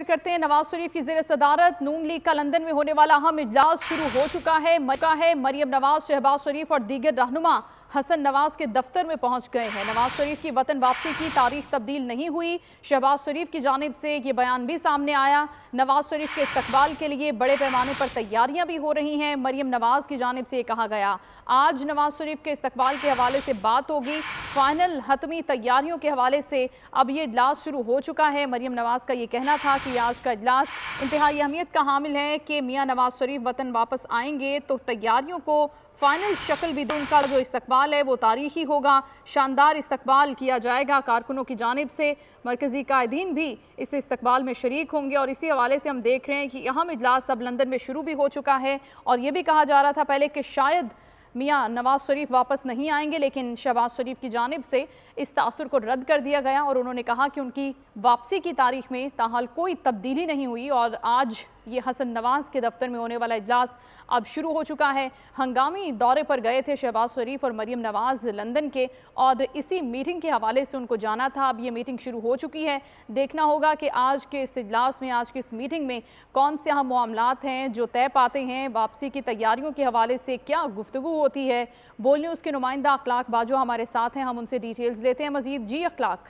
करते हैं नवाज शरीफ की ज़ेर सदारत नून लीग का लंदन में होने वाला अहम इजलास शुरू हो चुका है। मरियम नवाज, शहबाज शरीफ और दीगर रहनुमा हसन नवाज के दफ्तर में पहुंच गए हैं। नवाज शरीफ की वतन वापसी की तारीख तब्दील नहीं हुई। शहबाज शरीफ की जानिब से ये बयान भी सामने आया। नवाज शरीफ के इस्तकबाल के लिए बड़े पैमाने पर तैयारियां भी हो रही हैं। मरियम नवाज की जानिब से कहा गया आज नवाज शरीफ के इस्तकबाल के हवाले से बात होगी। फाइनल हतमी तैयारियों के हवाले से अब ये इजलास शुरू हो चुका है। मरियम नवाज का ये कहना था कि आज का इजलास इंतहाई अहमियत का हामिल है कि मियाँ नवाज शरीफ वतन वापस आएंगे तो तैयारियों को फाइनल शक्ल भी उनका जो इस्तकबाल है वो तारीखी होगा। शानदार इस्तकबाल किया जाएगा कारकुनों की जानिब से। मरकजी कायदीन भी इस इस्तकबाल में शरीक होंगे और इसी हवाले से हम देख रहे हैं कि अहम इजलास अब लंदन में शुरू भी हो चुका है। और ये भी कहा जा रहा था पहले कि शायद मियाँ नवाज शरीफ वापस नहीं आएंगे, लेकिन शहबाज शरीफ की जानिब से इस तासुर को रद्द कर दिया गया और उन्होंने कहा कि उनकी वापसी की तारीख में ताहाल कोई तब्दीली नहीं हुई और आज ये हसन नवाज के दफ्तर में होने वाला इजलास अब शुरू हो चुका है। हंगामी दौरे पर गए थे शहबाज शरीफ और मरियम नवाज लंदन के और इसी मीटिंग के हवाले से उनको जाना था। अब ये मीटिंग शुरू हो चुकी है। देखना होगा कि आज के इस इजलास में, आज की इस मीटिंग में कौन से अहम मामलात हैं जो तय पाते हैं। वापसी की तैयारियों के हवाले से क्या गुफ्तगू होती है। बोल न्यूज़ के नुमाइंदा अखलाक बाजो हमारे साथ हैं, हम उनसे डिटेल्स लेते हैं मजीद। जी अखलाक।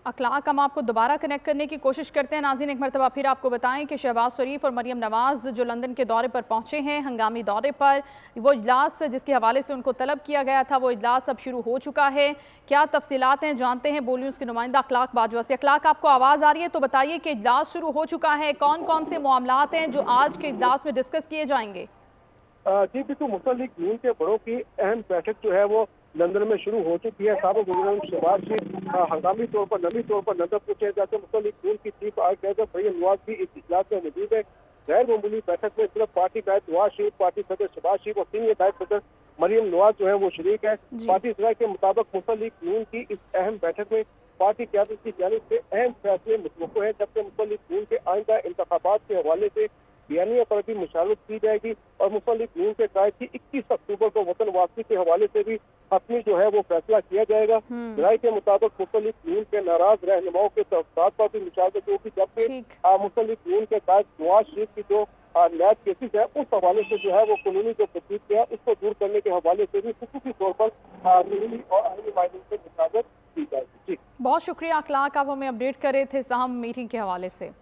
अखलाक, हम आपको दोबारा कनेक्ट करने की कोशिश करते हैं। नाज़रीन, एक मरतबा फिर आपको बताएं कि शहबाज शरीफ और मरियम नवाज जो लंदन के दौरे पर पहुंचे हैं, हंगामी दौरे पर, वो इजलास जिसके हवाले से उनको तलब किया गया था वो इजलास अब शुरू हो चुका है। क्या तफसीलात हैं जानते हैं बोल न्यूज़ के नुमाइंदा अखलाक बाजवा से। अखलाक, आपको आवाज़ आ रही है तो बताइए कि इजलास शुरू हो चुका है, कौन कौन से मामलात हैं जो आज के इजलास में डिस्कस किए जाएंगे। जी बिल्कुल, मुस्लिम लीग नून के बड़ों की अहम बैठक जो है वो लंदन में शुरू हो चुकी है। साबिक वज़ीर शहबाज शरीफ हंगामी तौर पर नमी तौर पर लंदन पहुंचे, जाते मुस्लिम लीग नून की चीफ आर्गेनाइजर मरियम नवाज भी इस इजलास में मौजूद है। गैर मामूली बैठक में सिर्फ पार्टी कायद नवाज शरीफ, पार्टी सदर शहबाज शरीफ और सीनियर कायद सदर मरियम नवाज जो है वो शरीक है। पार्टी सदर के मुताबिक मुस्लिम लीग नून की इस अहम बैठक में पार्टी क़यादत की जानिब से अहम फैसले मुतवक्को है, जबकि मुस्लिम लीग नून के आइंदा इंतखाबात के हवाले से बयानिया पर भी मुशावरत की जाएगी और मुस्लिम लीग नून के कायद की 21 अक्टूबर को वतन वापसी के हवाले से भी हतमी जो है वो फैसला किया जाएगा। राय के मुताबिक मुस्लिम लीग नून के नाराज रहनुमाओं के साथ पर भी मुशावरत होगी, जबकि मुस्लिम लीग नून के कायद नवाज शरीफ की जो नैब केसेज है उस हवाले से जो है वो कानूनी जो तस्दीक है उसको दूर करने के हवाले से भी खुसूसी तौर पर कानूनी और आईनी मायने से मुशावरत की जाएगी। जी, बहुत शुक्रिया अखलाक, आप हमें अपडेट कर रहे थे अहम मीटिंग के हवाले से।